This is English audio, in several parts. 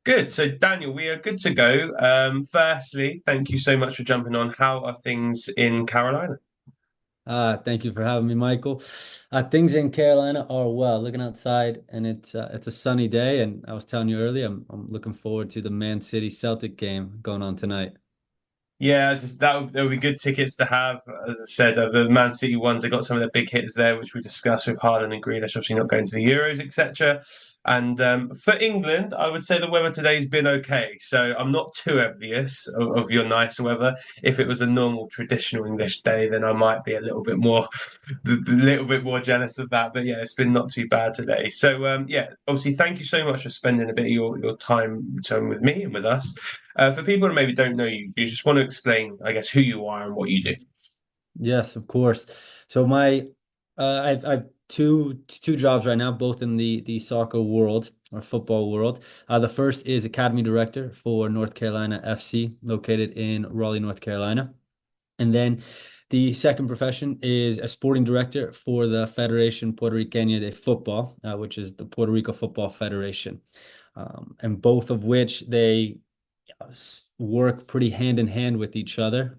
Good. So, Daniel, we are good to go. Firstly, thank you so much for jumping on. How are things in Carolina? Thank you for having me, Michael. Things in Carolina are well. Looking outside, and it's a sunny day. And I was telling you earlier, I'm looking forward to the Man City Celtic game going on tonight. Yeah, it's just that would be good tickets to have. As I said, the Man City ones, they got some of the big hits there, which we discussed with Haaland and Grealish, obviously not going to the Euros, etc. And for England, I would say the weather today's been okay. So I'm not too envious of your nice weather. If it was a normal traditional English day, then I might be a little bit more, a little bit more jealous of that. But yeah, it's been not too bad today. So yeah, obviously, thank you so much for spending a bit of your time with me and with us. For people who maybe don't know you, you just want to explain, I guess, who you are and what you do. Yes, of course. So I've two jobs right now, both in the soccer world or football world. The first is Academy Director for North Carolina FC, located in Raleigh, North Carolina. And then the second profession is a sporting director for the Federation Puerto Rican de Football, which is the Puerto Rico Football Federation. And both of which they work pretty hand in hand with each other.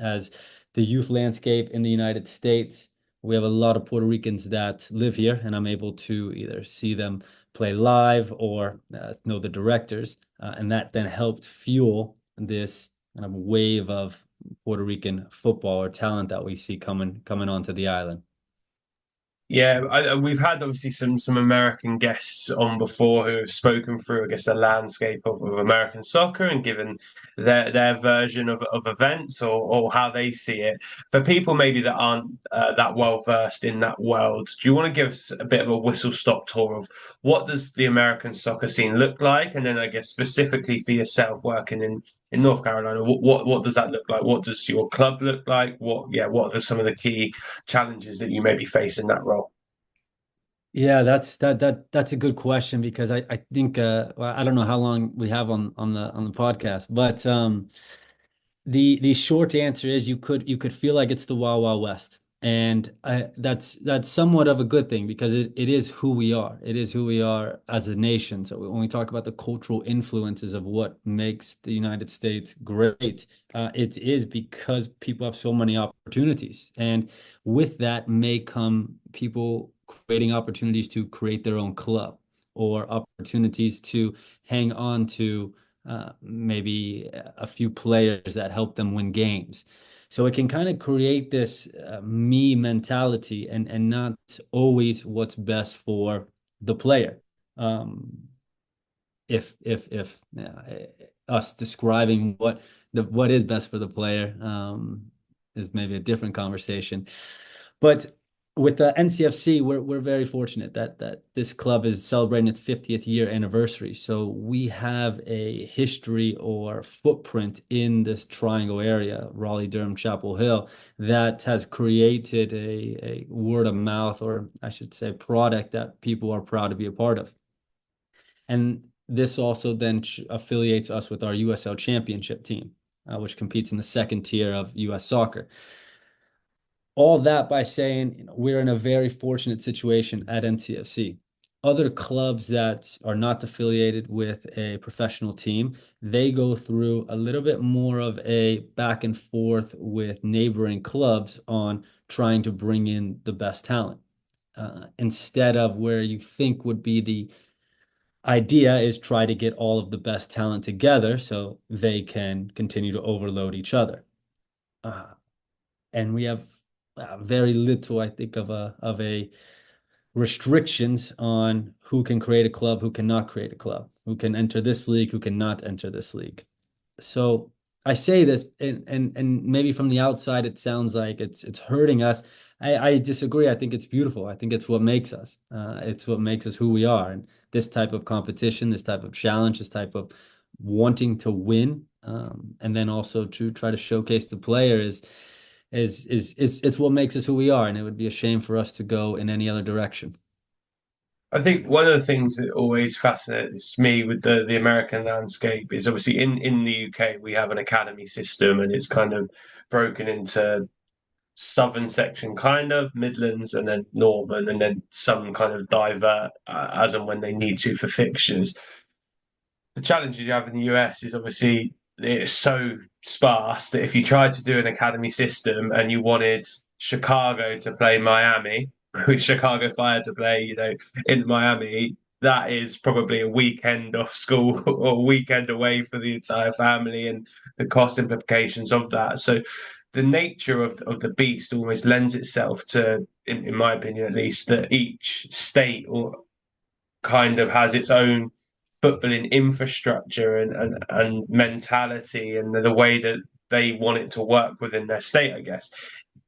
As the youth landscape in the United States, we have a lot of Puerto Ricans that live here, and I'm able to either see them play live or know the directors. And that then helped fuel this kind of wave of Puerto Rican football or talent that we see coming onto the island. Yeah, we've had obviously some American guests on before who have spoken through, I guess, the landscape of American soccer and given their version of events or how they see it. For people maybe that aren't that well versed in that world, do you want to give us a bit of a whistle stop tour of what does the American soccer scene look like, and then I guess specifically for yourself working in North Carolina, what does that look like? What does your club look like? What are some of the key challenges that you maybe face in that role? Yeah, that's a good question because I think well, I don't know how long we have on the podcast, but the short answer is you could feel like it's the Wild Wild West, and that's somewhat of a good thing because it is who we are. It is who we are as a nation. So when we talk about the cultural influences of what makes the United States great, it is because people have so many opportunities, and with that may come people creating opportunities to create their own club or opportunities to hang on to maybe a few players that help them win games. So it can kind of create this me mentality and not always what's best for the player. Um, if us describing what is best for the player is maybe a different conversation. But with the NCFC, we're very fortunate that this club is celebrating its 50th year anniversary. So we have a history or footprint in this triangle area, Raleigh, Durham, Chapel Hill, that has created a word of mouth, or I should say, product that people are proud to be a part of. And this also then affiliates us with our USL Championship team, which competes in the second tier of US soccer. All that by saying, we're in a very fortunate situation at NCFC. Other clubs that are not affiliated with a professional team, they go through a little bit more of a back and forth with neighboring clubs on trying to bring in the best talent. Instead of where you think would be the idea is try to get all of the best talent together so they can continue to overload each other. Uh, and we have very little, I think, of a restrictions on who can create a club, who cannot create a club, who can enter this league, who cannot enter this league. So I say this, and maybe from the outside it sounds like it's hurting us. I disagree. I think it's beautiful. I think it's what makes us. It's what makes us who we are. And this type of competition, this type of challenge, this type of wanting to win, and then also to try to showcase the player is it's what makes us who we are. And it would be a shame for us to go in any other direction. I think one of the things that always fascinates me with the American landscape is obviously in the UK we have an academy system and it's kind of broken into southern section kind of Midlands and then northern and then some kind of divert as and when they need to for fixtures. the challenges you have in the US is obviously it's so sparse that if you tried to do an academy system and you wanted Chicago to play Miami, with Chicago Fire to play, in Miami, that is probably a weekend off school or a weekend away for the entire family and the cost implications of that. So the nature of the beast almost lends itself to, in my opinion at least, that each state or kind of has its own footballing infrastructure and mentality and the way that they want it to work within their state, I guess.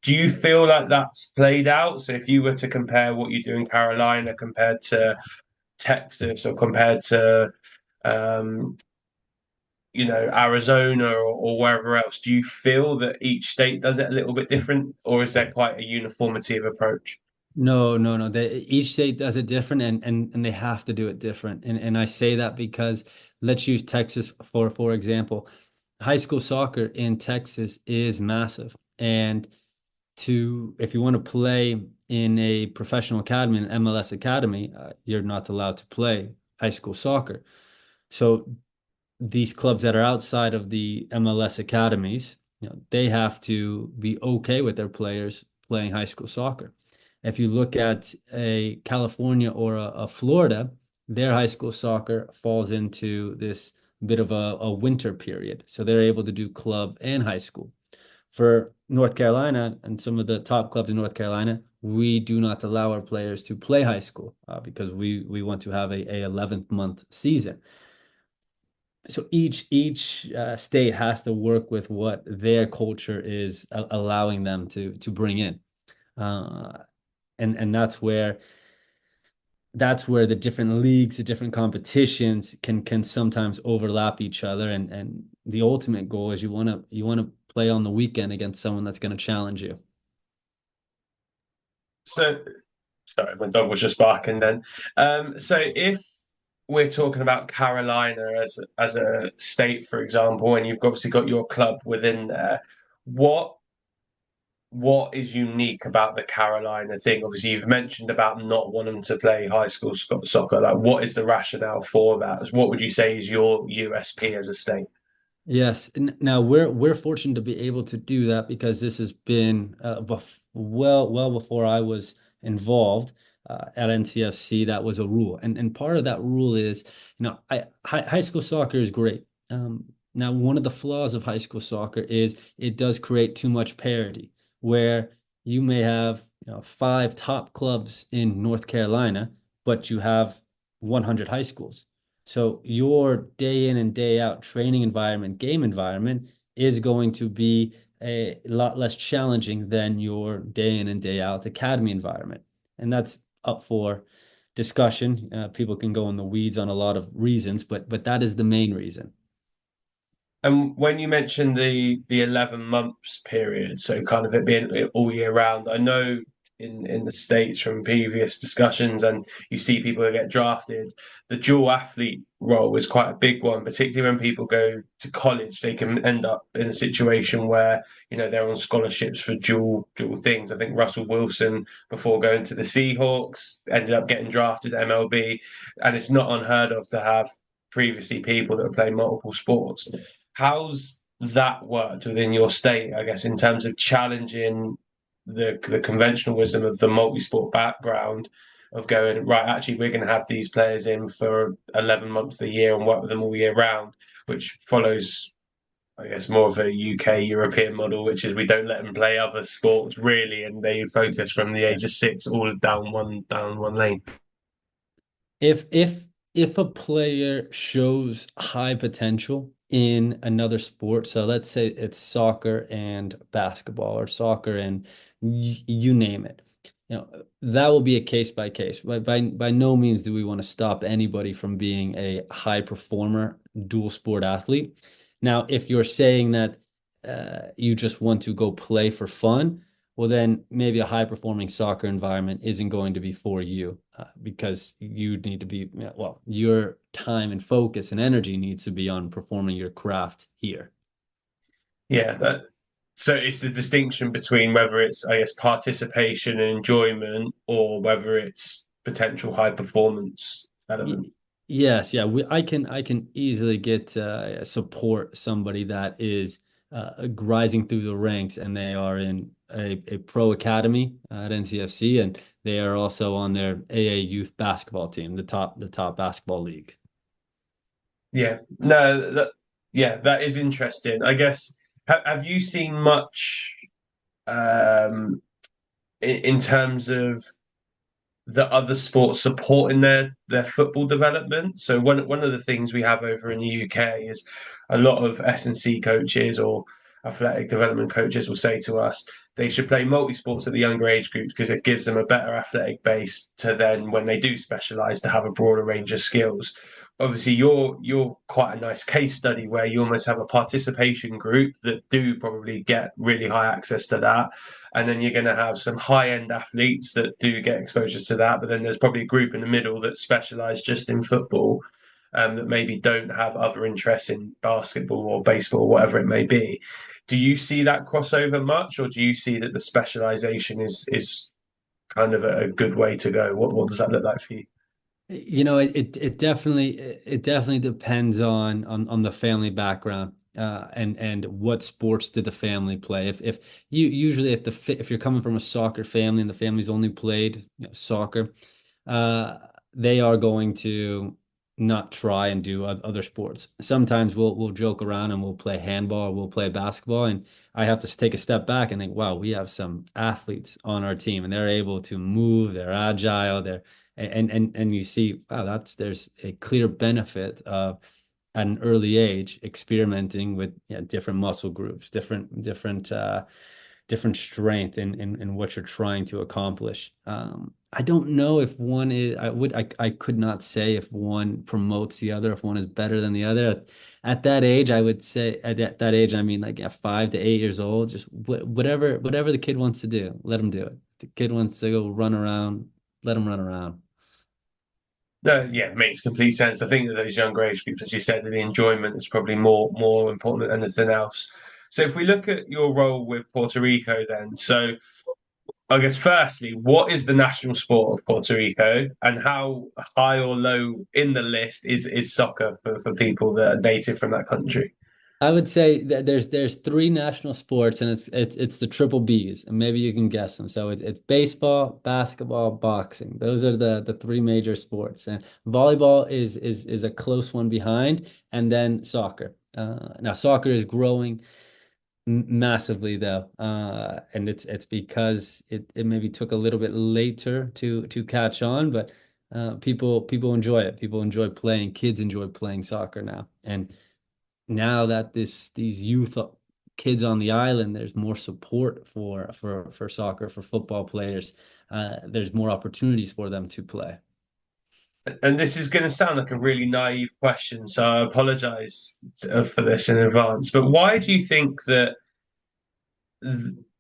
Do you feel like that's played out? So if you were to compare what you do in Carolina compared to Texas or compared to um, Arizona or wherever else, do you feel that each state does it a little bit different, or is there quite a uniformity of approach? No, no, no. Each state does it different, and they have to do it different. And I say that because let's use Texas for example. High school soccer in Texas is massive. And to if you want to play in a professional academy, an MLS academy, you're not allowed to play high school soccer. So these clubs that are outside of the MLS academies, they have to be okay with their players playing high school soccer. If you look at a California or a Florida, their high school soccer falls into this bit of a winter period. So they're able to do club and high school. For North Carolina and some of the top clubs in North Carolina, we do not allow our players to play high school because we want to have a 11th month season. So each state has to work with what their culture is allowing them to bring in, uh, and that's where the different leagues, the different competitions can sometimes overlap each other, and the ultimate goal is you want to play on the weekend against someone that's going to challenge you. So, sorry, my dog was just barking then. So if we're talking about Carolina as a state, for example, and you've obviously got your club within there, what what is unique about the Carolina thing? Obviously, you've mentioned about not wanting to play high school soccer. Like, what is the rationale for that? What would you say is your USP as a state? Yes. Now we're fortunate to be able to do that because this has been well before I was involved at NCFC. That was a rule, and part of that rule is, high school soccer is great. Now one of the flaws of high school soccer is it does create too much parity, where you may have five top clubs in North Carolina, but you have 100 high schools. So your day in and day out training environment, game environment is going to be a lot less challenging than your day in and day out academy environment. And that's up for discussion. People can go in the weeds on a lot of reasons, but that is the main reason. And when you mentioned the 11 months period, so kind of it being all year round, I know in the States from previous discussions, and you see people who get drafted, the dual athlete role is quite a big one, particularly when people go to college, they can end up in a situation where, they're on scholarships for dual things. I think Russell Wilson, before going to the Seahawks, ended up getting drafted at MLB, and it's not unheard of to have previously people that are playing multiple sports. How's that worked within your state, I guess, in terms of challenging the conventional wisdom of the multi-sport background of going, right, actually, we're going to have these players in for 11 months of the year and work with them all year round, which follows, I guess, more of a UK European model, which is we don't let them play other sports really, and they focus from the age of 6 all down one lane. If a player shows high potential in another sport, so let's say it's soccer and basketball or soccer and you name it, that will be a case by case. By no means do we want to stop anybody from being a high performer dual sport athlete. Now, if you're saying that you just want to go play for fun, well, then maybe a high performing soccer environment isn't going to be for you because you need to be, well, your time and focus and energy needs to be on performing your craft here. Yeah, so it's the distinction between whether it's, I guess, participation and enjoyment or whether it's potential high performance element. Yes, yeah, I can easily get support somebody that is rising through the ranks and they are in a pro academy at NCFC and they are also on their AA youth basketball team, the top basketball league. Yeah, no, yeah, that is interesting. I guess have you seen much um, in terms of the other sports supporting their football development? So one of the things we have over in the UK is a lot of S&C coaches or athletic development coaches will say to us they should play multi-sports at the younger age groups because it gives them a better athletic base to then when they do specialize to have a broader range of skills. Obviously you're quite a nice case study where you almost have a participation group that do probably get really high access to that, and then you're going to have some high end athletes that do get exposure to that. But then there's probably a group in the middle that specialize just in football, that maybe don't have other interests in basketball or baseball, or whatever it may be. Do you see that crossover much, or do you see that the specialization is kind of a good way to go? What does that look like for you? It definitely depends on the family background and what sports did the family play. If you usually if you're coming from a soccer family and the family's only played soccer, uh, they are going to not try and do other sports. Sometimes we'll joke around and we'll play handball or we'll play basketball, and I have to take a step back and think, wow, we have some athletes on our team and they're able to move, they're agile, and you see, wow, there's a clear benefit of at an early age experimenting with different muscle groups, different strength in what you're trying to accomplish. I don't know if one is, I could not say if one promotes the other, if one is better than the other. At that age, I would say at that age, I mean like at 5 to 8 years old, just whatever the kid wants to do, let him do it. The kid wants to go run around, let him run around. No, yeah, it makes complete sense. I think that those younger age groups, as you said, the enjoyment is probably more important than anything else. So if we look at your role with Puerto Rico, then, so I guess firstly, what is the national sport of Puerto Rico, and how high or low in the list is soccer for people that are native from that country? I would say that there's three national sports and it's the triple Bs and maybe you can guess them. So it's baseball, basketball, boxing. Those are the three major sports. And volleyball is a close one behind, and then soccer. Now soccer is growing massively though, and it's because it maybe took a little bit later to catch on, but people enjoy it. People enjoy playing. Kids enjoy playing soccer now, and now that these youth kids on the island, there's more support for soccer, for football players. There's more opportunities for them to play. And this is going to sound like a really naive question, so I apologize for this in advance. But why do you think that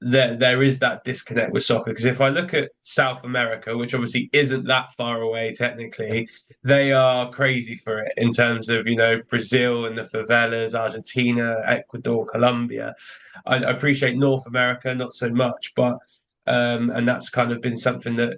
there is that disconnect with soccer? Because if I look at South America, which obviously isn't that far away technically, they are crazy for it in terms of Brazil and the favelas, Argentina, Ecuador, Colombia. I appreciate North America not so much, but and that's kind of been something that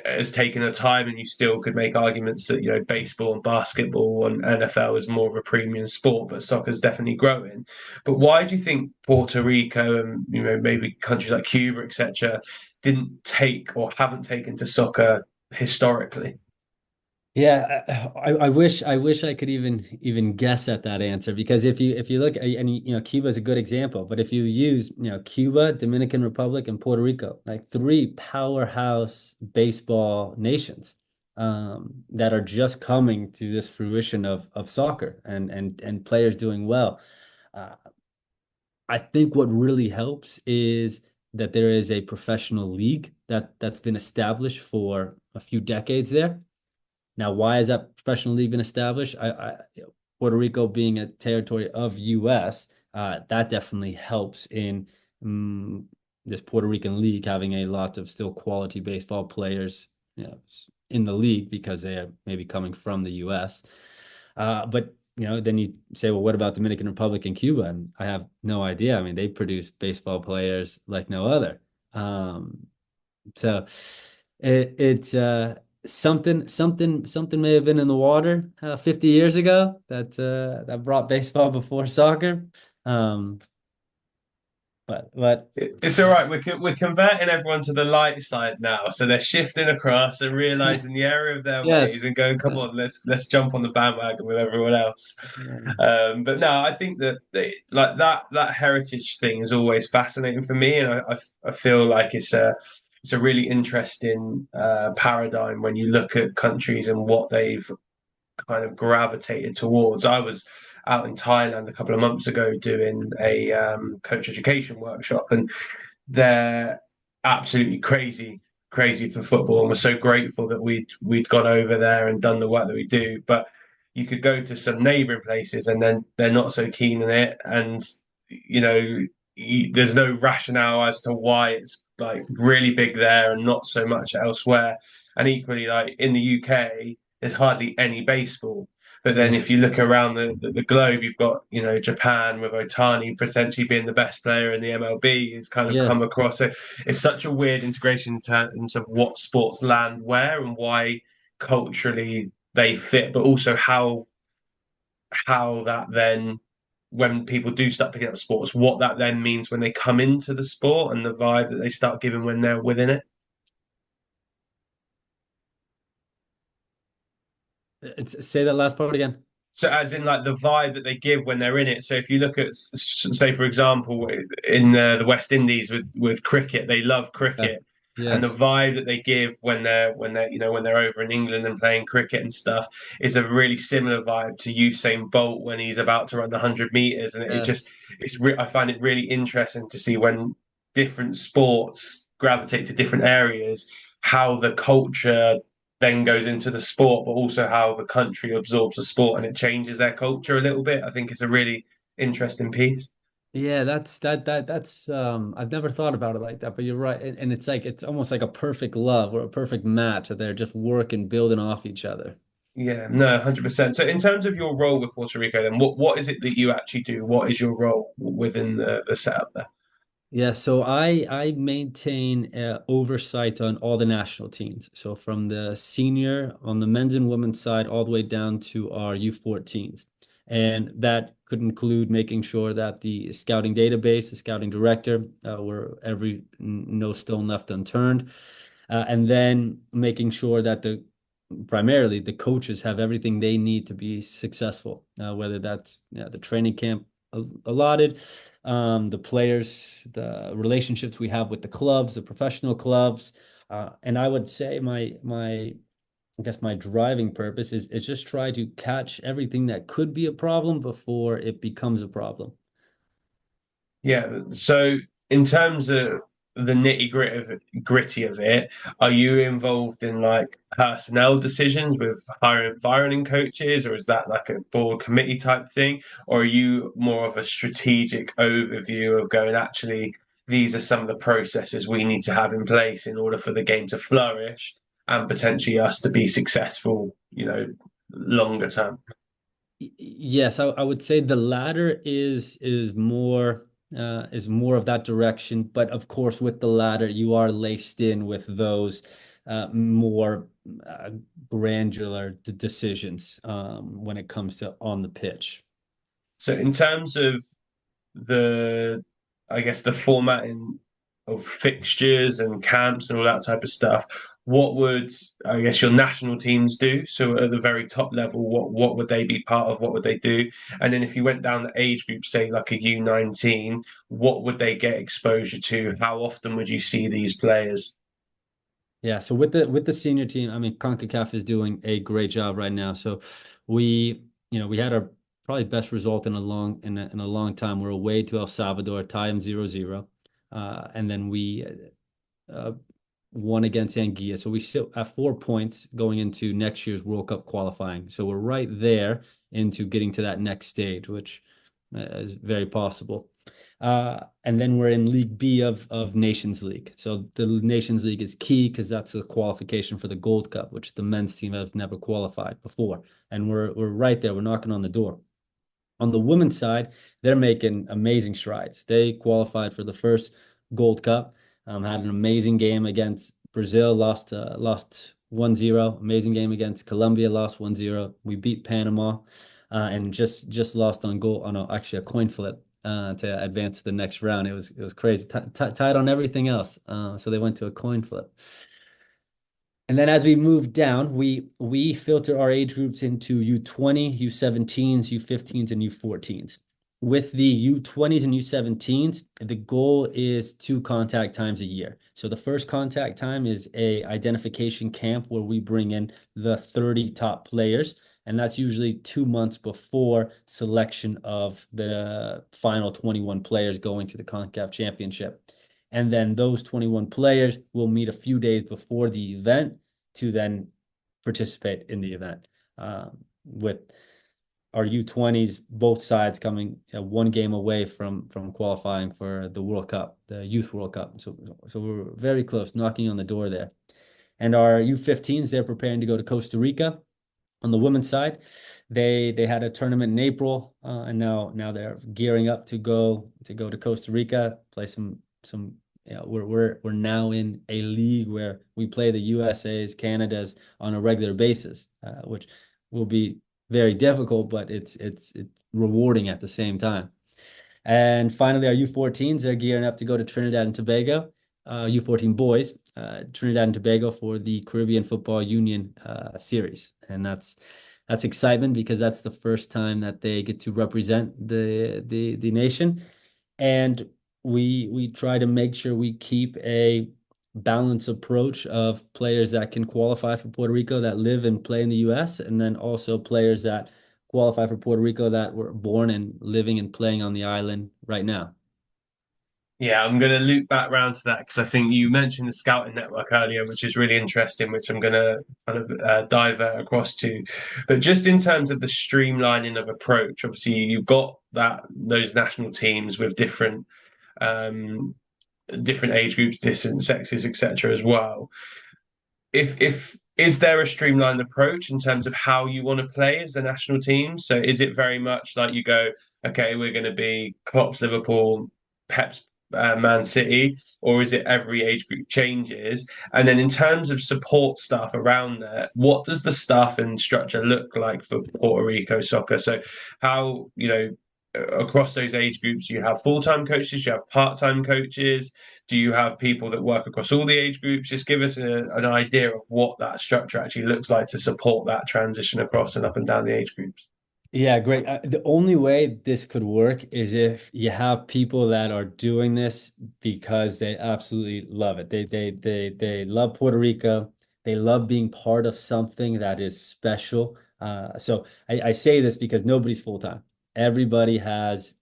has taken a time, and you still could make arguments that baseball and basketball and NFL is more of a premium sport, but soccer's definitely growing. But why do you think Puerto Rico and maybe countries like Cuba, etc., didn't take or haven't taken to soccer historically? Yeah, I wish I could even guess at that answer because if you look and Cuba is a good example, but if you use Cuba, Dominican Republic, and Puerto Rico, like three powerhouse baseball nations that are just coming to this fruition of soccer and players doing well. Uh, I think what really helps is that there is a professional league that's been established for a few decades there. Now, why has that professional league been established? Puerto Rico being a territory of U.S., that definitely helps in um, this Puerto Rican league having a lot of still quality baseball players, in the league because they are maybe coming from the U.S. But then you say, well, what about Dominican Republic and Cuba? And I have no idea. I mean, they produce baseball players like no other. So it's Something may have been in the water 50 years ago that brought baseball before soccer. Um, but It's all right. We're converting everyone to the light side now, so they're shifting across and realizing the error of their ways yes. and going, "Come Yes. on, let's jump on the bandwagon with everyone else." Yeah. But no, I think that like that heritage thing is always fascinating for me, and I feel like it's a really interesting paradigm when you look at countries and what they've kind of gravitated towards. I was out in Thailand a couple of months ago doing a coach education workshop, and they're absolutely crazy for football, and we're so grateful that we'd gone over there and done the work that we do. But you could go to some neighbouring places, and then they're not so keen on it, and you know, there's no rationale as to why it's like really big there and not so much elsewhere. And equally, like in the UK, there's hardly any baseball. But then Yeah. if you look around the globe, you've got, Japan with Otani potentially being the best player in the MLB has kind of come Yes. across. So it's such a weird integration in terms of what sports land where and why culturally they fit, but also how that then when people do start picking up sports, what that then means when they come into the sport and the vibe that they start giving when they're within it. Say that last part again. So, as in like the vibe that they give when they're in it. So, if you look at, say, for example, in the West Indies with cricket, they love Yeah. cricket, and the Yes. vibe that they give when they're over in England and playing cricket and stuff is a really similar vibe to Usain Bolt when he's about to run the 100 meters, and Yes. I find it really interesting to see when different sports gravitate to different areas, how the culture then goes into the sport, but also how the country absorbs the sport and it changes their culture a little bit. I think it's a really interesting piece. Yeah, that's I've never thought about it like that, but you're right. And it's like it's almost like a perfect love or a perfect match that they're just working, building off each other. Yeah, no, 100%. So, in terms of your role with Puerto Rico, then what is it that you actually do? What is your role within the setup there? Yeah, so I maintain oversight on all the national teams. So from the senior on the men's and women's side all the way down to our U14s. And that could include making sure that the scouting database, the scouting director, were no stone left unturned. And then making sure that primarily the coaches have everything they need to be successful, whether that's the training camp allotted, the players, the relationships we have with the clubs, the professional clubs. And I would say I guess my driving purpose is just try to catch everything that could be a problem before it becomes a problem. Yeah. So, in terms of the gritty of it, are you involved in like personnel decisions with hiring and firing coaches, or is that like a board committee type thing, or are you more of a strategic overview of going, actually, these are some of the processes we need to have in place in order for the game to flourish and potentially us to be successful, longer term? Yes, I would say the latter is more of that direction. But of course, with the latter, you are laced in with those more uh, granular decisions when it comes to on the pitch. So, in terms of the I guess the formatting of fixtures and camps and all that type of stuff, what would I guess your national teams do? So at the very top level, what would they be part of? What would they do? And then if you went down the age group, say like a U19, what would they get exposure to? How often would you see these players? Yeah, so with the senior team, I mean, CONCACAF is doing a great job right now. So we had our probably best result in a long time. We're away to El Salvador, tie them 0-0. And then we uh, won against Anguilla. So we still have 4 points going into next year's World Cup qualifying. So we're right there into getting to that next stage, which is very possible. And then we're in League B of Nations League. So the Nations League is key because that's a qualification for the Gold Cup, which the men's team have never qualified before. And we're right there. We're knocking on the door. On the women's side, they're making amazing strides. They qualified for the first Gold Cup, had an amazing game against Brazil, lost 1-0. Amazing game against Colombia, lost 1-0. We beat Panama, and just lost on goal on actually a coin flip to advance to the next round. It was crazy. Tied on everything else. So they went to a coin flip. And then as we move down, we filter our age groups into U20, U17s, U15s, and U14s. With the U20s and U17s, the goal is 2 contact times a year. So the first contact time is a identification camp where we bring in the 30 top players, and that's usually 2 months before selection of the final 21 players going to the CONCACAF championship. And then those 21 players will meet a few days before the event to then participate in the event. With our U20s, both sides coming 1 game away from qualifying for the World Cup, the Youth World Cup. So we're very close, knocking on the door there. And our U15s, they're preparing to go to Costa Rica. On the women's side, they had a tournament in April, and now they're gearing up to go to Costa Rica, play some. We're now in a league where we play the USA's, Canada's on a regular basis, which will be very difficult, but it's rewarding at the same time. And finally, our U14s are gearing up to go to Trinidad and Tobago, U14 boys, Trinidad and Tobago for the Caribbean Football Union series. And that's excitement because that's the first time that they get to represent the nation. And we try to make sure we keep a balanced approach of players that can qualify for Puerto Rico that live and play in the US, and then also players that qualify for Puerto Rico that were born and living and playing on the island right now. Yeah, I'm going to loop back round to that because I think you mentioned the scouting network earlier, which is really interesting, which I'm going to kind of divert across to. But just in terms of the streamlining of approach, obviously you've got those national teams with um, different age groups, different sexes, etc. as well. If is there a streamlined approach in terms of how you want to play as the national team? So is it very much like you go, okay, we're going to be Klopp's Liverpool, Pep's Man City, or is it every age group changes? And then in terms of support staff around there, what does the staff and structure look like for Puerto Rico soccer? So how, across those age groups, you have full-time coaches, you have part-time coaches, do you have people that work across all the age groups? Just give us an idea of what that structure actually looks like to support that transition across and up and down the age groups. Yeah, great. The only way this could work is if you have people that are doing this because they absolutely love it. They love Puerto Rico. They love being part of something that is special. So I say this because nobody's full time. Everyone has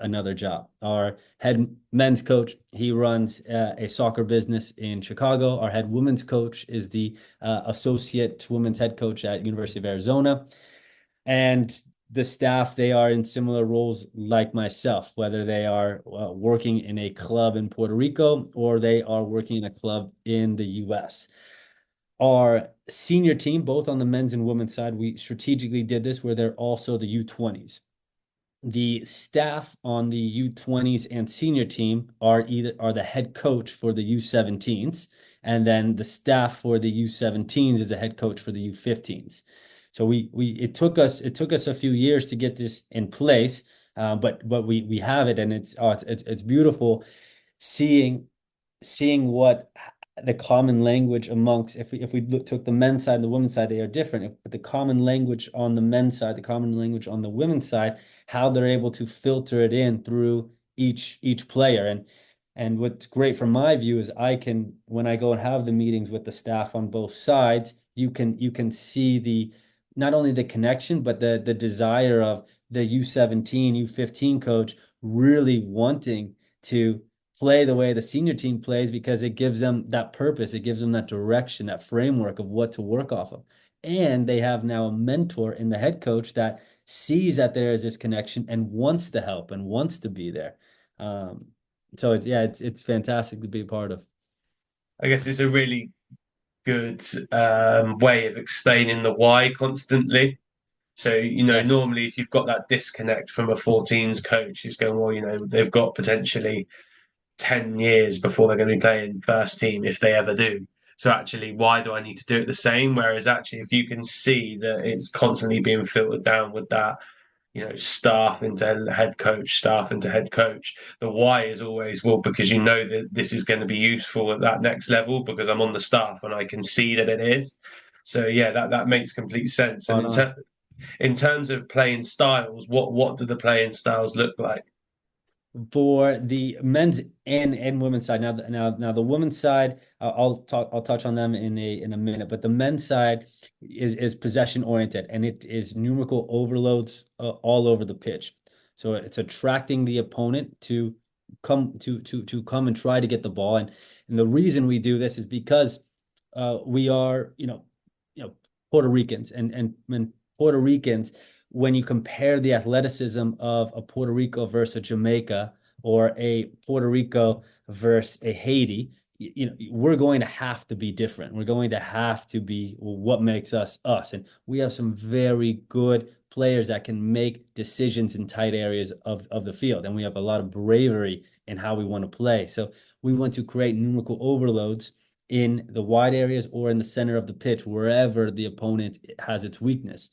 another job. Our head men's coach, he runs a soccer business in Chicago. Our head women's coach is the associate women's head coach at University of Arizona. And the staff, they are in similar roles like myself, whether they are working in a club in Puerto Rico or they are working in a club in the US. Our senior team, both on the men's and women's side, we strategically did this where they're also the U20s. The staff on the U20s and senior team are the head coach for the U17s, and then the staff for the U17s is the head coach for the U15s. So it took us a few years to get this in place, but we have it, and it's beautiful seeing what the common language amongst, if we took the men's side and the women's side, they are different. If the common language on the men's side, the common language on the women's side, how they're able to filter it in through each player. And what's great from my view is when I go and have the meetings with the staff on both sides, you can see not only the connection, but the desire of the U17, U15 coach really wanting to play the way the senior team plays because it gives them that purpose. It gives them that direction, that framework of what to work off of. And they have now a mentor in the head coach that sees that there is this connection and wants to help and wants to be there. So it's fantastic to be a part of. I guess it's a really good way of explaining the why constantly. So, Yes. normally if you've got that disconnect from a 14s coach, it's going, well, they've got potentially 10 years before they're going to be playing first team if they ever do. So actually, why do I need to do it the same? Whereas actually, if you can see that it's constantly being filtered down with that, staff into head coach, staff into head coach. The why is always, well, because you know that this is going to be useful at that next level because I'm on the staff and I can see that it is. So yeah, that makes complete sense. And Spot on. in terms of playing styles, what do the playing styles look like? For the men's and women's side. Now the women's side, I'll touch on them in a minute, but the men's side is possession oriented, and it is numerical overloads all over the pitch. So it's attracting the opponent to come and try to get the ball. And the reason we do this is because we are, Puerto Ricans, and Puerto Ricans, when you compare the athleticism of a Puerto Rico versus a Jamaica, or a Puerto Rico versus a Haiti, we're going to have to be different. We're going to have to be, well, what makes us us. And we have some very good players that can make decisions in tight areas of the field. And we have a lot of bravery in how we want to play. So we want to create numerical overloads in the wide areas or in the center of the pitch, wherever the opponent has its weakness,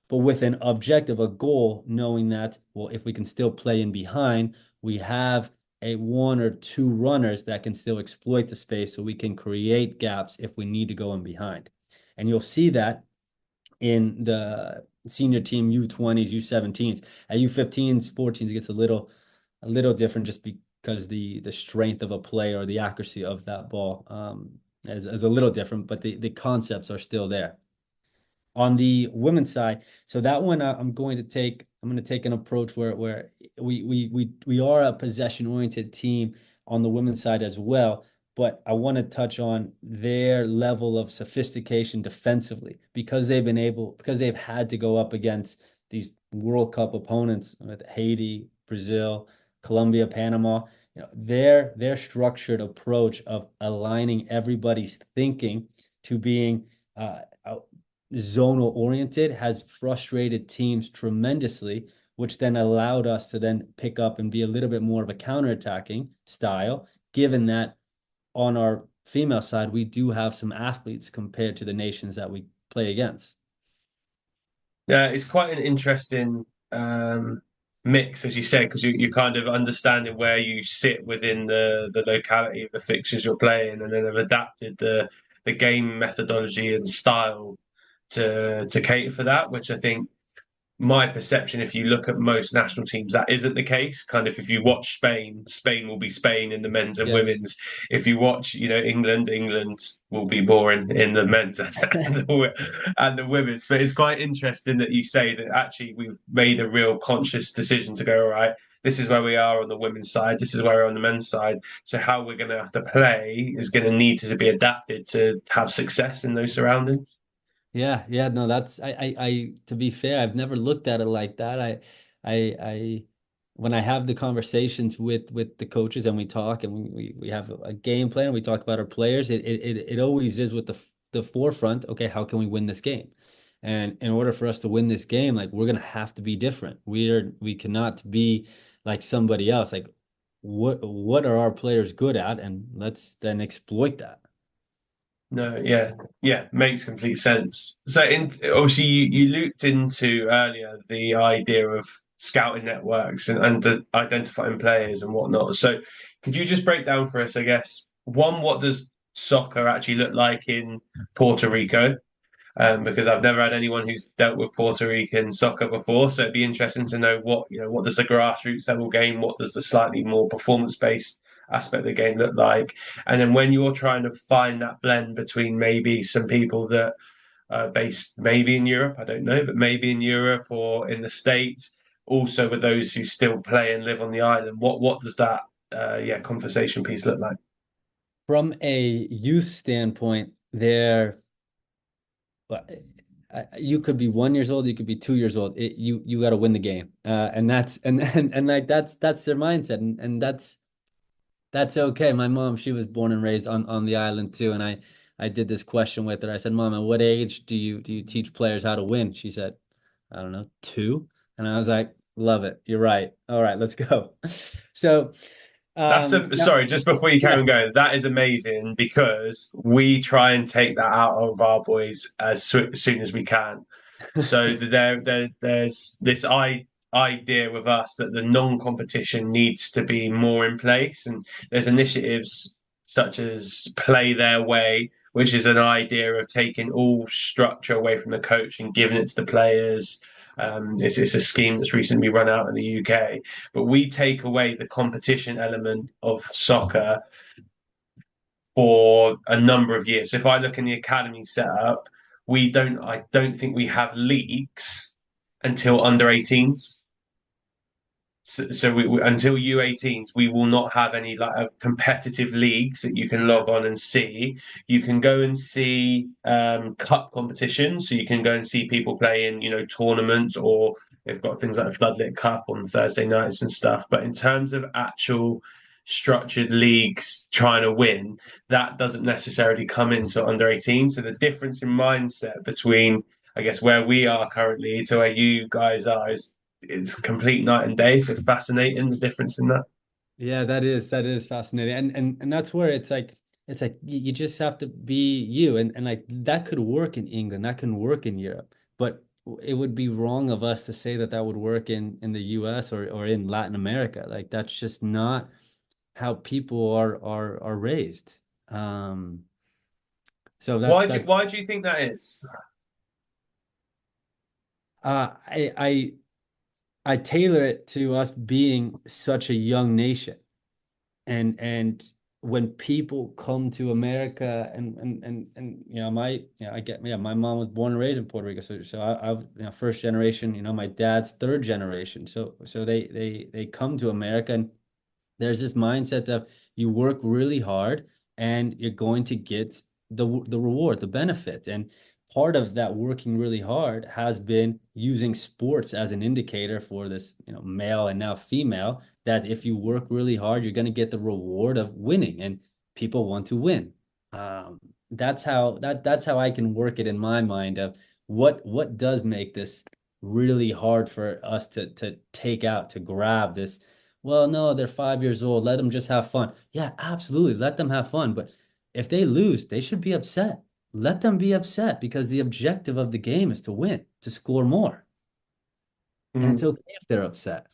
but with an objective, a goal, knowing that, well, if we can still play in behind, we have a one or two runners that can still exploit the space so we can create gaps if we need to go in behind. And you'll see that in the senior team U20s, U17s. At U15s, 14s, it gets a little different just because the strength of a play or the accuracy of that ball is a little different, but the concepts are still there. On the women's side, so that one I'm going to take an approach where we are a possession oriented team on the women's side as well, but I want to touch on their level of sophistication defensively, because they've had to go up against these World Cup opponents with Haiti, Brazil, Colombia, Panama. Their structured approach of aligning everybody's thinking to being zonal oriented has frustrated teams tremendously, which then allowed us to then pick up and be a little bit more of a counterattacking style, given that on our female side, we do have some athletes compared to the nations that we play against. Yeah, it's quite an interesting mix, as you said, because you're kind of understanding where you sit within the locality of the fixtures you're playing, and then have adapted the game methodology and style to cater for that, which I think my perception, if you look at most national teams, that isn't the case. Kind of, if you watch Spain, Spain will be Spain in the men's and Yes. women's. If you watch, England, England will be boring in the men's and the women's. But it's quite interesting that you say that actually we've made a real conscious decision to go, all right, this is where we are on the women's side, this is where we're on the men's side. So how we're going to have to play is going to need to be adapted to have success in those surroundings. Yeah, no, to be fair, I've never looked at it like that. I, when I have the conversations with the coaches and we talk and we have a game plan, we talk about our players, it always is with the forefront. Okay, how can we win this game? And in order for us to win this game, like, we're gonna have to be different. We cannot be like somebody else. Like, what are our players good at? And let's then exploit that. No, yeah, yeah, makes complete sense. So, obviously, you looped into earlier the idea of scouting networks and identifying players and whatnot. So, could you just break down for us, I guess, one, what does soccer actually look like in Puerto Rico? Because I've never had anyone who's dealt with Puerto Rican soccer before. So it'd be interesting to know what does the grassroots level game, what does the slightly more performance based aspect of the game look like? And then when you're trying to find that blend between maybe some people that are based maybe in Europe, I don't know, but maybe in Europe or in the States, also with those who still play and live on the island, what does that conversation piece look like? From a youth standpoint, you could be 1 years old, you could be 2 years old. You got to win the game, and that's and like that's their mindset, and that's okay. My mom, she was born and raised on the island too, and I did this question with her. I said, "Mom, at what age do you teach players how to win?" She said, "I don't know, 2." And I was like, "Love it. You're right. All right, let's go." So Now, Sorry, just before you carry yeah. on going, that is amazing because we try and take that out of our boys as soon as we can. So there's this idea with us that the non-competition needs to be more in place, and there's initiatives such as Play Their Way, which is an idea of taking all structure away from the coach and giving it to the players. It's a scheme that's recently run out in the UK, but we take away the competition element of soccer for a number of years. So if I look in the academy setup, I don't think we have leagues until under 18s. So until U18s, we will not have any like competitive leagues that you can Yeah. log on and see. You can go and see cup competitions, so you can go and see people playing, tournaments, or they've got things like the Floodlit Cup on Thursday nights and stuff. But in terms of actual structured leagues trying to win, that doesn't necessarily come into under 18. So the difference in mindset between, I guess, where we are currently to where you guys are is it's complete night and day. So fascinating the difference in that. Yeah, that is fascinating. And that's where it's like you just have to be you, and like that could work in England, that can work in Europe, but it would be wrong of us to say that that would work in the US or in Latin America. Like that's just not how people are raised. Um so that's that Why do you think that is? I tailor it to us being such a young nation. And when people come to America and I get my mom was born and raised in Puerto Rico, so I first generation, my dad's third generation, so they come to America, and there's this mindset of you work really hard and you're going to get the reward, the benefit. And part of that working really hard has been using sports as an indicator for this, male and now female, that if you work really hard, you're going to get the reward of winning, and people want to win. That's how I can work it in my mind of what does make this really hard for us to take out, to grab this. Well, no, they're 5 years old. Let them just have fun. Yeah, absolutely. Let them have fun. But if they lose, they should be upset. Let them be upset, because the objective of the game is to win, to score more. And it's Mm. okay if they're upset.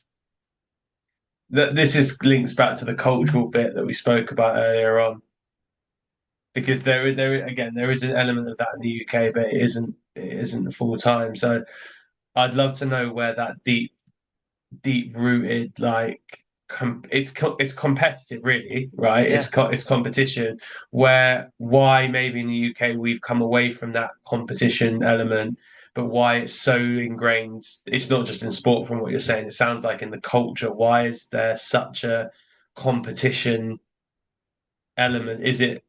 That this is links back to the cultural bit that we spoke about earlier on, because there is an element of that in the UK, but it isn't full time. So I'd love to know where that deep rooted it's competitive, really, right? Yeah. It's competition, where why maybe in the UK we've come away from that competition element, but why it's so ingrained. It's not just in sport, from what you're saying, it sounds like in the culture. Why is there such a competition element? Is it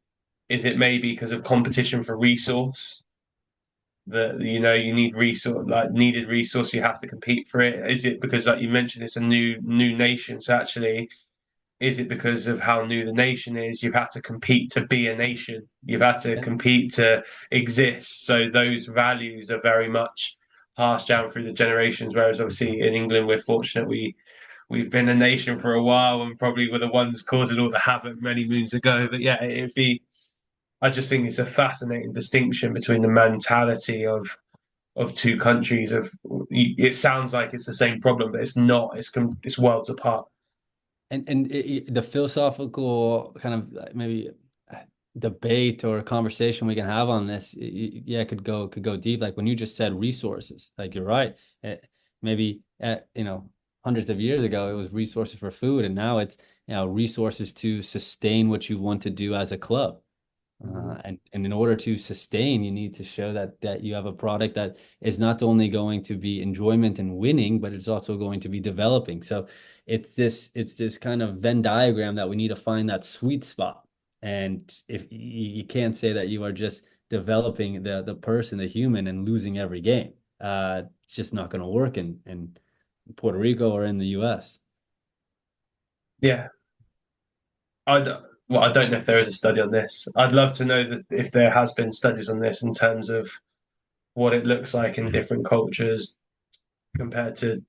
maybe because of competition for resource, that you need resource, like needed resource, you have to compete for it? Is it because, like you mentioned, it's a new nation, so actually is it because of how new the nation is, you've had to compete to be a nation, you've had to Yeah. compete to exist, so those values are very much passed down through the generations, whereas obviously in England we're fortunate, we've been a nation for a while and probably were the ones causing all the havoc many moons ago. But yeah, it'd be, I just think it's a fascinating distinction between the mentality of two countries. It sounds like it's the same problem, but it's not. It's worlds apart. The philosophical kind of maybe debate or conversation we can have on this, yeah, could go deep. Like when you just said resources, like you're right. Maybe hundreds of years ago it was resources for food, and now it's resources to sustain what you want to do as a club. And in order to sustain, you need to show that you have a product that is not only going to be enjoyment and winning, but it's also going to be developing. So it's this kind of Venn diagram that we need to find that sweet spot. And if you can't say that you are just developing the person, the human, and losing every game, it's just not going to work in Puerto Rico or in the US. Yeah, well, I don't know if there is a study on this. I'd love to know that if there has been studies on this in terms of what it looks like in different cultures compared to,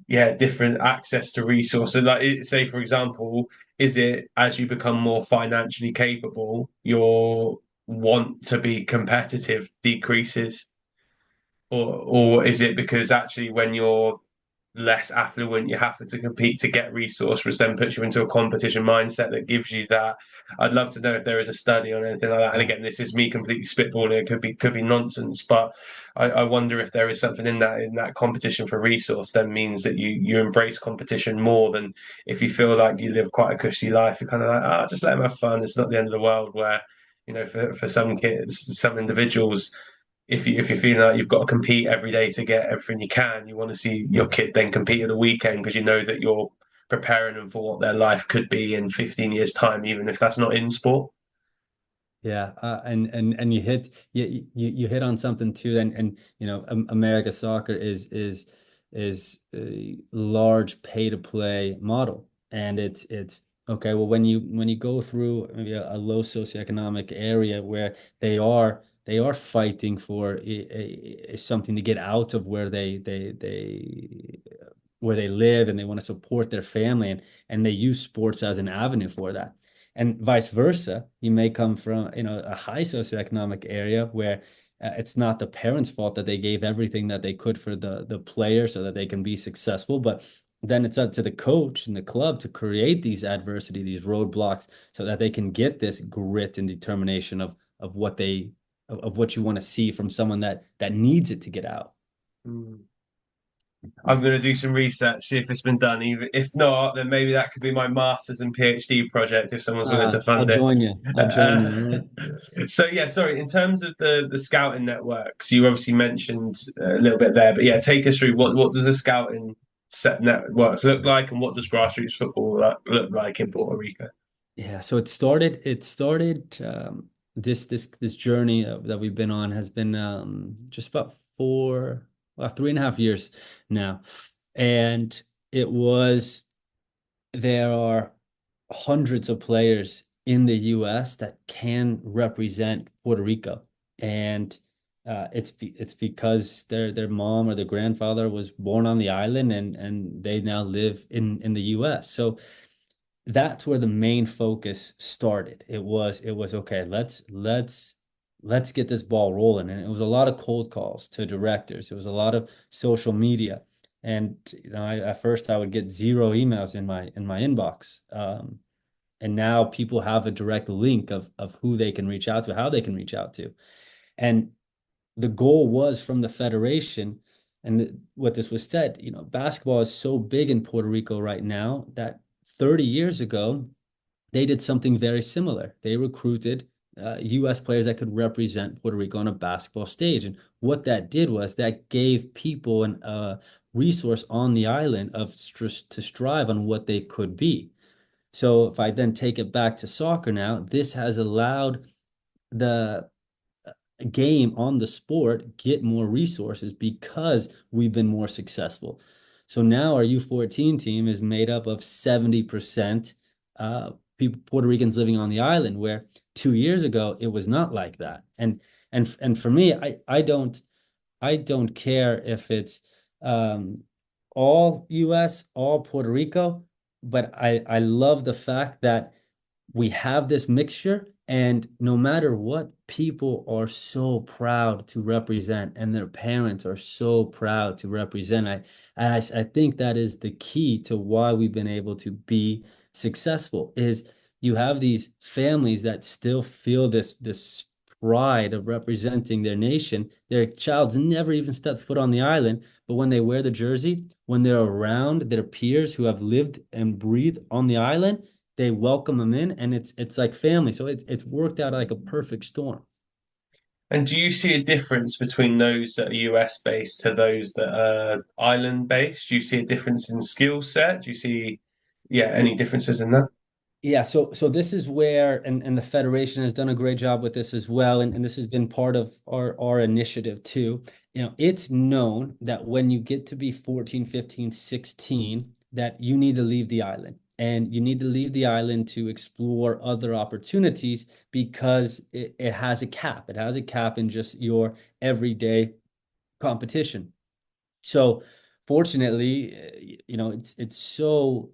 yeah, different access to resources. Like, say for example, is it as you become more financially capable, your want to be competitive decreases? Or is it because actually when you're less affluent, you have to compete to get resource, which then puts you into a competition mindset that gives you that. I'd love to know if there is a study on anything like that. And Yeah. again, this is me completely spitballing. It could be nonsense, but I wonder if there is something in that competition for resource then means that you embrace competition more than if you feel like you live quite a cushy life. You're kind of like, just let them have fun. It's not the end of the world. Where for some kids, some individuals, if you're feeling like you've got to compete every day to get everything you can, you want to see your kid then compete at the weekend because you know that you're preparing them for what their life could be in 15 years' time, even if that's not in sport. Yeah, and you hit on something too, and America soccer is a large pay to play model, and it's okay. Well, when you go through maybe a low socioeconomic area where they are fighting for something to get out of where they live, and they want to support their family, and they use sports as an avenue for that. And vice versa, you may come from, a high socioeconomic area where it's not the parents' fault that they gave everything that they could for the player so that they can be successful, but then it's up to the coach and the club to create these adversity, these roadblocks, so that they can get this grit and determination of what you want to see from someone that needs it to get out. Mm. I'm going to do some research, see if it's been done. Even if not, then maybe that could be my master's and PhD project if someone's willing to I'll fund it. join you. I'll join Uh, you. All right. so yeah, sorry. In terms of the scouting networks, you obviously mentioned a little bit there, but yeah, take us through what does the scouting set networks look like, and what does grassroots football look like in Puerto Rico? Yeah, so it started this journey that we've been on has been just about 3.5 years now. And it was there are hundreds of players in the US that can represent Puerto Rico. And it's because their mom or their grandfather was born on the island, and they now live in the US. So that's where the main focus started. It was okay, let's get this ball rolling. And it was a lot of cold calls to directors. It was a lot of social media. And at first I would get zero emails in my inbox. And now people have a direct link of who they can reach out to, how they can reach out to. And the goal was from the federation, and what this was said, basketball is so big in Puerto Rico right now that 30 years ago, they did something very similar. They recruited U.S. players that could represent Puerto Rico on a basketball stage. And what that did was that gave people a resource on the island to strive on what they could be. So if I then take it back to soccer now, this has allowed the game on the sport get more resources because we've been more successful. So now our U14 team is made up of 70% people, Puerto Ricans living on the island, where 2 years ago it was not like that. And for me, I don't care if it's um, all US, all Puerto Rico, but I love the fact that we have this mixture, and no matter what, people are so proud to represent, and their parents are so proud to represent. I think that is the key to why we've been able to be successful, is you have these families that still feel this pride of representing their nation. Their child's never even stepped foot on the island, but when they wear the jersey, when they're around their peers who have lived and breathed on the island, they welcome them in, and it's like family. So it's worked out like a perfect storm. And do you see a difference between those that are US based to those that are island based? Do you see a difference in skill set? Do you see, yeah, any differences in that? Yeah, so this is where, and the Federation has done a great job with this as well, and this has been part of our initiative too. It's known that when you get to be 14, 15, 16, that you need to leave the island. And you need to leave the island to explore other opportunities because it has a cap. It has a cap in just your everyday competition. So fortunately, it's so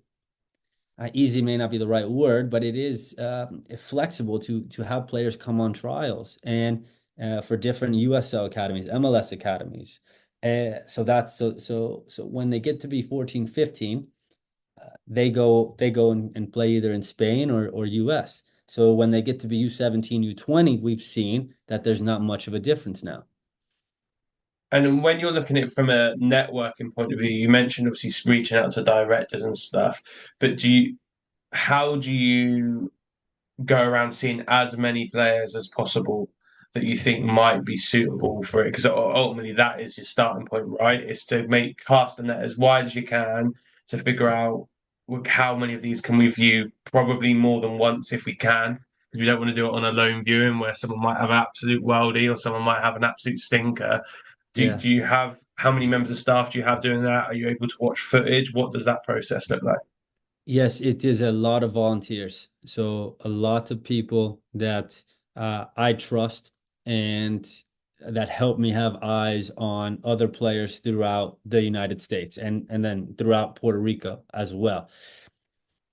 easy may not be the right word, but it is flexible to have players come on trials and for different USL academies, MLS academies. So when they get to be 14, 15, they go and play either in Spain or US. So when they get to be U17, U20, we've seen that there's not much of a difference now. And when you're looking at it from a networking point of view, you mentioned obviously reaching out to directors and stuff, but how do you go around seeing as many players as possible that you think might be suitable for it? Because ultimately that is your starting point, right? It's to cast the net as wide as you can to figure out how many of these can we view, probably more than once if we can. Because we don't want to do it on a lone viewing where someone might have an absolute worldie or someone might have an absolute stinker. Yeah. Do you have how many members of staff do you have doing that? Are you able to watch footage? What does that process look like? Yes, it is a lot of volunteers. So a lot of people that I trust and that help me have eyes on other players throughout the United States and then throughout Puerto Rico as well.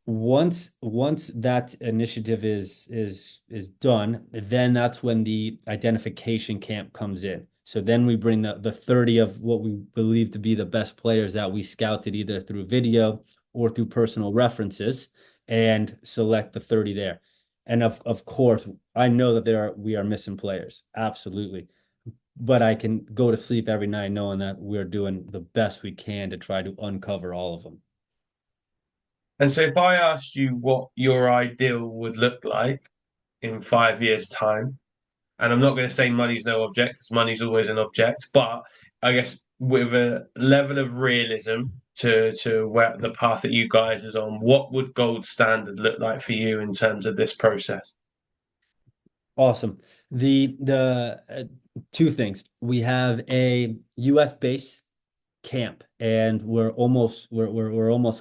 Once that initiative is done, then that's when the identification camp comes in. So then we bring the 30 of what we believe to be the best players that we scouted either through video or through personal references and select the 30 there. And of course, I know that we are missing players. Absolutely. But I can go to sleep every night knowing that we're doing the best we can to try to uncover all of them. And so if I asked you what your ideal would look like in 5 years' time, and I'm not going to say money's no object, because money's always an object, but I guess with a level of realism to where the path that you guys is on, what would gold standard look like for you in terms of this process? Awesome. The two things. We have a US base camp, and we're almost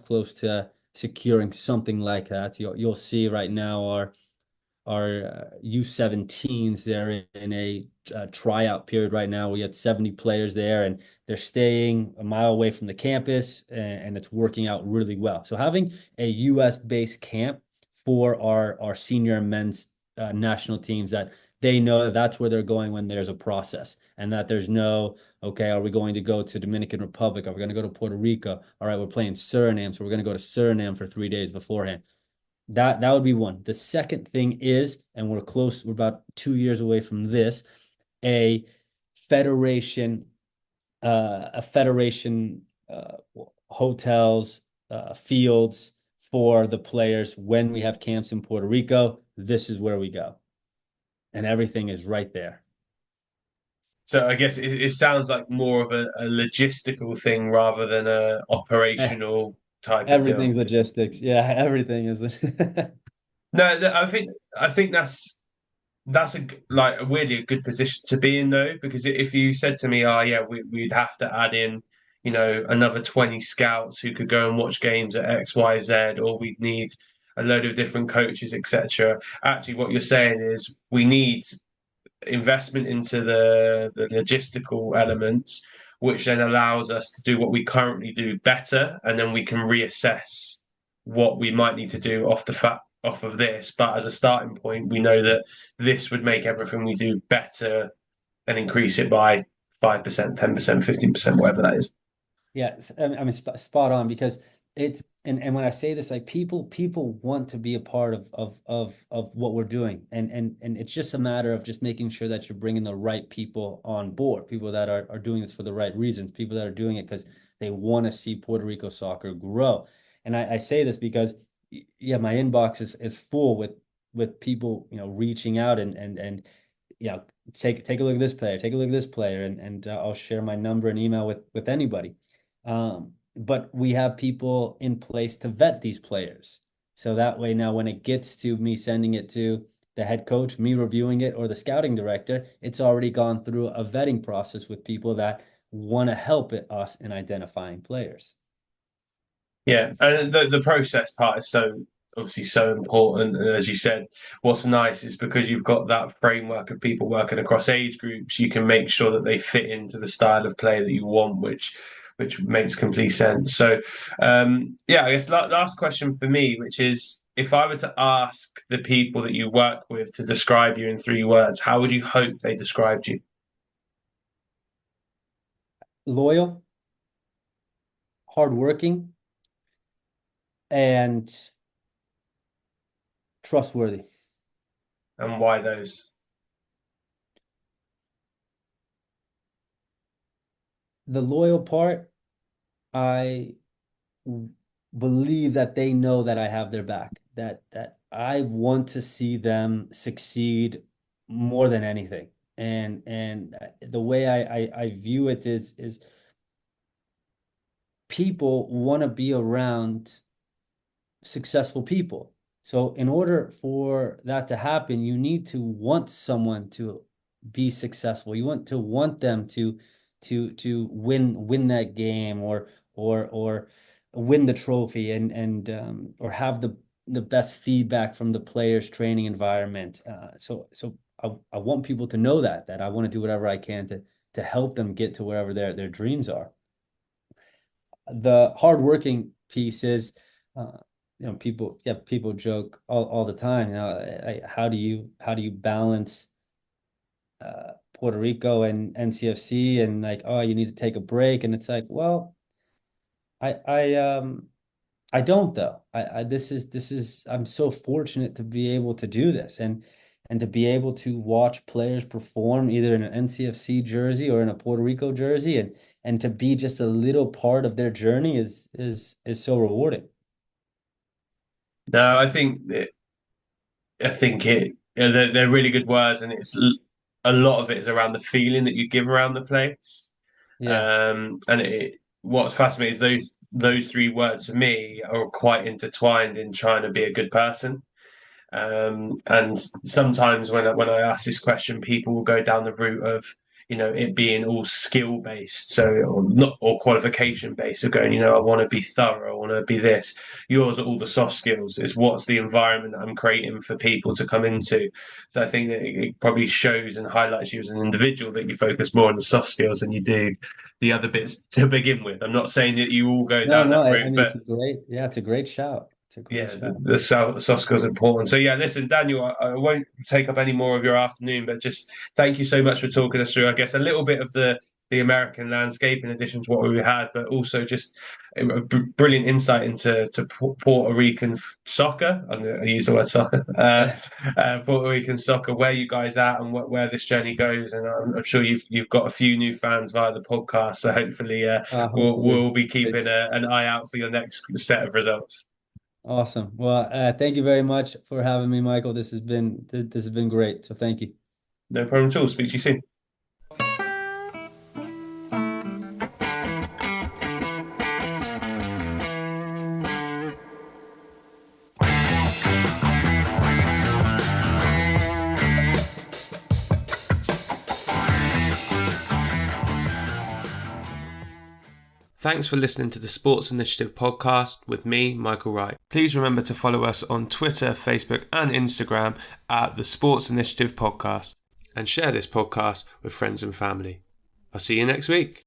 close to securing something like that. You'll see right now our U17s. They're in a tryout period right now. We had 70 players there, and they're staying a mile away from the campus, and it's working out really well. So having a US based camp for our senior men's national teams, that they know that that's where they're going when there's a process, and that there's no, okay, are we going to go to Dominican Republic? Are we going to go to Puerto Rico? All right, we're playing Suriname, so we're going to go to Suriname for 3 days beforehand. That would be one. The second thing is, and we're close, we're about 2 years away from this, a federation, a federation hotels, fields for the players when we have camps in Puerto Rico. This is where we go, and everything is right there. So I guess it sounds like more of a logistical thing rather than a operational type of deal. Everything's logistics. Yeah, everything is. No, I think that's like weirdly a good position to be in though, because if you said to me, "Oh yeah, we'd have to add in, another 20 scouts who could go and watch games at X, Y, Z, or we'd need a load of different coaches, etc." Actually, what you're saying is we need investment into the logistical elements, which then allows us to do what we currently do better, and then we can reassess what we might need to do off of this. But as a starting point, we know that this would make everything we do better and increase it by 5%, 10%, 15%, whatever that is. Yeah, I mean, spot on, because it's and when I say this, like people want to be a part of what we're doing, and it's just a matter of just making sure that you're bringing the right people on board, people that are doing this for the right reasons, people that are doing it because they want to see Puerto Rico soccer grow. And I say this because yeah, my inbox is full with people, reaching out and yeah, take a look at this player, take a look at this player, and I'll share my number and email with anybody. But we have people in place to vet these players. So that way, now when it gets to me sending it to the head coach, me reviewing it, or the scouting director, it's already gone through a vetting process with people that want to help us in identifying players. Yeah, and the process part is obviously so important. And as you said, what's nice is because you've got that framework of people working across age groups, you can make sure that they fit into the style of play that you want, which which makes complete sense. So, I guess last question for me, which is, if I were to ask the people that you work with to describe you in 3 words, how would you hope they described you? Loyal, hardworking, and trustworthy. And why those? The loyal part, I believe that they know that I have their back, that I want to see them succeed more than anything. And the way I view it is people want to be around successful people. So in order for that to happen, you need to want someone to be successful. You want them to win that game or win the trophy and or have the best feedback from the players' training environment. So I want people to know that I want to do whatever I can to help them get to wherever their dreams are. The hardworking piece is, people joke all the time, how do you balance Puerto Rico and NCFC, and like, oh, you need to take a break, and it's like, well, I don't though. This is I'm so fortunate to be able to do this and to be able to watch players perform either in an NCFC jersey or in a Puerto Rico jersey, and to be just a little part of their journey is so rewarding. No, I think they're really good words, and a lot of it is around the feeling that you give around the place. Yeah. And what's fascinating is those 3 words for me are quite intertwined in trying to be a good person. And sometimes when I ask this question, people will go down the route of, it being all skill based, so or not, or qualification based, of going, I want to be thorough, I want to be this. Yours are all the soft skills. It's what's the environment that I'm creating for people to come into. So I think that it probably shows and highlights you as an individual that you focus more on the soft skills than you do the other bits to begin with. I'm not saying that you all go No, down no, that I route, mean, but it's a great shout. It's a great yeah, shout. the soft skills are important. So yeah, listen, Daniel, I won't take up any more of your afternoon, but just thank you so much for talking us through, I guess, a little bit of the American landscape in addition to what we had, but also just a brilliant insight into Puerto Rican soccer. I'm going to use the word soccer. Puerto Rican soccer, where you guys at and where this journey goes. And I'm sure you've got a few new fans via the podcast, so hopefully Hopefully. we'll be keeping an eye out for your next set of results. Awesome. Well, thank you very much for having me, Michael. This has been great. So thank you. No problem at all. Speak to you soon. Thanks for listening to the Sports Initiative podcast with me, Michael Wright. Please remember to follow us on Twitter, Facebook, and Instagram at the Sports Initiative Podcast, and share this podcast with friends and family. I'll see you next week.